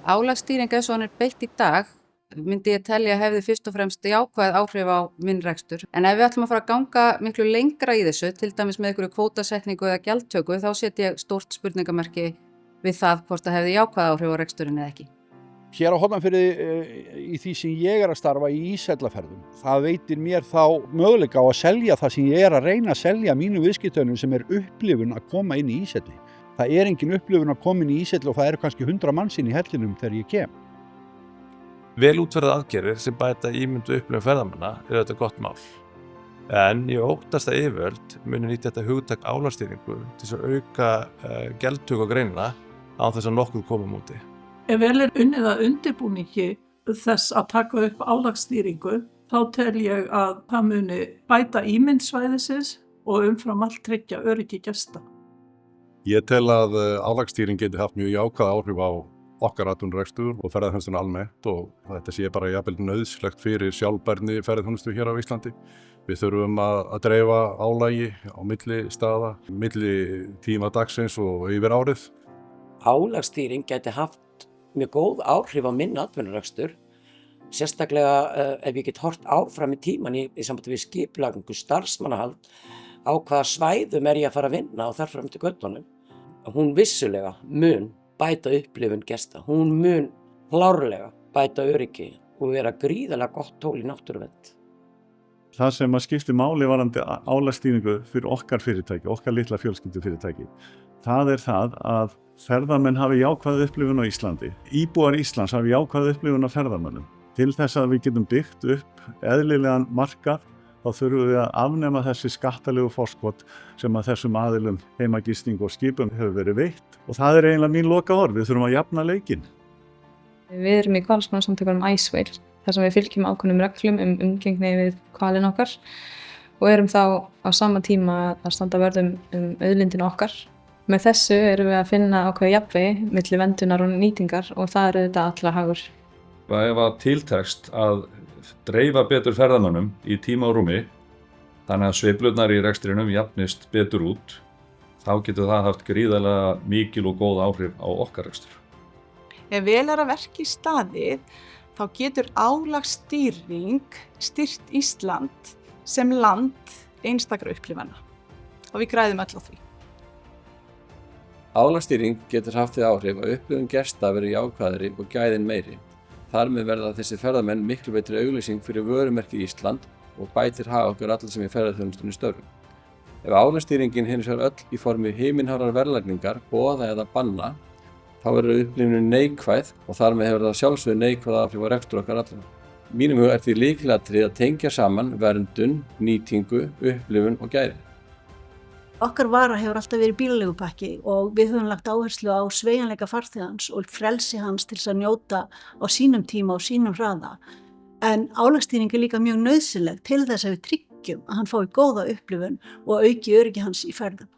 Álagsstýring eins og hann beitt í dag myndi ég telja hefði fyrst og fremst jákvæð áhrif á minn rekstur. En ef við ætlum að fara að ganga miklu lengra í þessu, til dæmis með einhverju kvótasetningu eða gjaldtöku, þá set ég stórt spurningamerki við það hvort það hefði jákvæð áhrif á reksturinn eða ekki. Hér á Hornafirði í því sem ég að starfa í ísællaferðum, það veitir mér þá möguleika á að selja það sem ég að reyna að selja mínu viðskiptaunum sem upplifun að koma inn í ísælli. Það engin upplifun að koma inn í ísælli og það eru kannski 100 manns inn í hellinum þegar ég kem. Vel útfærðar aðgerðir sem bæta ímyndu upplifun ferðamanna þetta gott mál. En ég óttast að yfirvöld muni nýta þetta hugtak álagsstýringu til að auka gjaldtöku á greinina án þess að nokkuð koma á móti. Ef vel unnið að undirbúningi þess að taka upp álagsstýringu, þá tel ég að það muni bæta ímynd svæðisins og umfram allt tryggja öryggi gesta. Ég tel að álagsstýring geti haft mjög jákvæð áhrif á okkar atvinnurekstur og ferðaþjónustuna almennt og þetta sé bara jafnvel nauðsynlegt fyrir sjálfbærni ferðaþjónustu hér á Íslandi. Við þurfum að dreifa álagi á milli staða, milli tíma dagsins og yfir árið. Álagsstýring geti haft mjög góð áhrif á minn atvinnurekstur, sérstaklega ef ég get hort áfram í tíman í sambandi við skipulagningu, starfsmannahald, á hvaða svæðum ég að fara að vinna og þar fram til götunum. Hún vissulega mun bæta upplifun gesta, hún mun klárlega bæta öryggi og vera gríðarlega gott tól í náttúruvernd. Það sem að skipti máli varðandi álagsstýringu fyrir okkar fyrirtæki, okkar litla fjölskyldufyrirtæki, það það að ferðamenn hafi jákvæð upplifun á Íslandi. Íbúar Íslands hafi jákvæð upplifun á ferðamönnum. Til þess að við getum byggt upp eðlilegan markað, þá þurfum við að afnema þessi skattalegu forskot sem að þessum aðilum heimagisting og skipum hefur verið veitt. Og það eiginlega mín lokaorð, við þurfum að jafna leikinn. Við erum í hvalsmannasamtökunum Icewhale, þar sem við fylgjum ákveðnum reglum umgengni við hvalinn okkar og erum þá á sama tíma að standa vörð auðlindina okkar. Með þessu erum við að finna ákveðið jafnvægi milli verndunar og nýtingar og það þetta allra hagur. Ef að tiltekst að dreifa betur ferðamönnum í tíma og rúmi, þannig að sveiflurnar í rekstrinum jafnist betur út, þá getur það haft gríðarlega mikil og góð áhrif á okkar rekstur. Ef vel að verki staðið, þá getur álagsstýring styrkt Ísland sem land einstakra upplifana og við græðum öll á því. Álagsstýring getur haft því áhrif að upplifun gesta verður jákvæðari og gæðin meiri. Þar með verða þessi ferðamenn miklu betri auglýsing fyrir vörumerkið Ísland og bætir hag okkur allir sem í ferðaþjónustunni störfum. Ef álagsstýringin hins vegar öll í formi himinhárar verðlagningar, boða eða banna, þá verður upplifunin neikvæð og þar með hefur það sjálfsögðu neikvæð áhrif á rekstur okkar allra. Mínum huga því lykilatriði að tengja saman verndun, nýtingu, upplifun og gæði. Okkar vara hefur alltaf verið bílaleigupakki og við höfum lagt áherslu á sveigjanleika farþegans og frelsi hans til að njóta á sínum tíma og sínum hraða. En álagsstýring líka mjög nauðsynleg til þess að við tryggjum að hann fái góða upplifun og auki öryggi hans í ferðum.